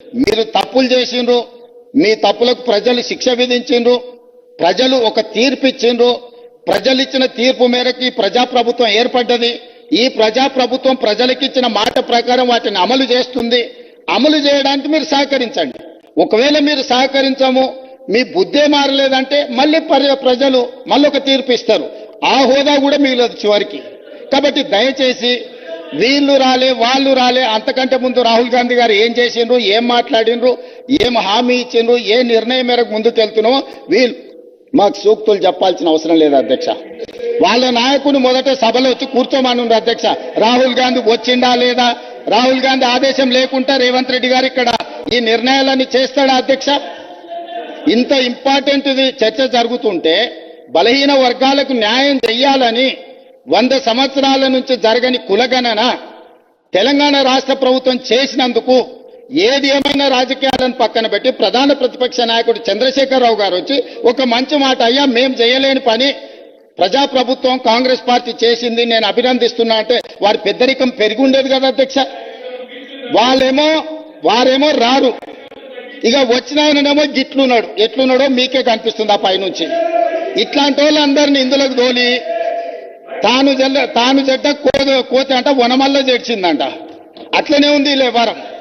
మీరు తప్పులు చేసిండ్రు, మీ తప్పులకు ప్రజలు శిక్ష విధించిండ్రు, ప్రజలు ఒక తీర్పు ఇచ్చిండ్రు. ప్రజలు ఇచ్చిన తీర్పు మేరకు ప్రజాప్రభుత్వం ఏర్పడ్డది. ఈ ప్రజాప్రభుత్వం ప్రజలకు ఇచ్చిన మాట ప్రకారం వాటిని అమలు చేస్తుంది. అమలు చేయడానికి మీరు సహకరించండి. ఒకవేళ మీరు సహకరించము, మీ బుద్ధే మారలేదంటే మళ్ళీ ప్రజలు మళ్ళొక తీర్పు ఇస్తారు. ఆ హోదా కూడా మిగలదు చివరికి. కాబట్టి దయచేసి వీళ్ళు రాలే వాళ్ళు రాలే, అంతకంటే ముందు రాహుల్ గాంధీ గారు ఏం చేసిండ్రు, ఏం మాట్లాడిండ్రు, ఏం హామీ ఇచ్చిండ్రు, ఏ నిర్ణయం మేరకు ముందుకు వెళ్తున్నామో వీళ్ళు మాకు సూక్తులు చెప్పాల్సిన అవసరం లేదు అధ్యక్ష. వాళ్ళ నాయకుని మొదట సభలో వచ్చి కూర్చోమనుండ్రు అధ్యక్ష. రాహుల్ గాంధీ వచ్చిండా లేదా, రాహుల్ గాంధీ ఆదేశం లేకుండా రేవంత్ రెడ్డి గారు ఇక్కడ ఈ నిర్ణయాలన్నీ చేస్తాడా అధ్యక్ష? ఇంత ఇంపార్టెంట్ చర్చ జరుగుతుంటే బలహీన వర్గాలకు న్యాయం చెయ్యాలని 100 సంవత్సరాల నుంచి జరగని కులగణన తెలంగాణ రాష్ట్ర ప్రభుత్వం చేసినందుకు ఏది ఏమైనా రాజకీయాలను పక్కన పెట్టి ప్రధాన ప్రతిపక్ష నాయకుడు చంద్రశేఖరరావు గారు వచ్చి ఒక మంచి మాట, అయ్యా మేం చేయలేని పని ప్రజాప్రభుత్వం కాంగ్రెస్ పార్టీ చేసింది, నేను అభినందిస్తున్నా అంటే వారి పెద్దరికం పెరిగి ఉండేది కదా అధ్యక్ష. వారేమో రారు. ఇక వచ్చిన ఆయననేమో గిట్లున్నాడు, ఎట్లున్నాడో మీకే కనిపిస్తుంది ఆ పైనుంచి. ఇట్లాంటి వాళ్ళందరినీ ఇందులోకి తోలి తాను జడ్డ కోత అంట వనమల్ల జడ్చిందంట. అట్లనే ఉంది ఈ వ్యవహారం.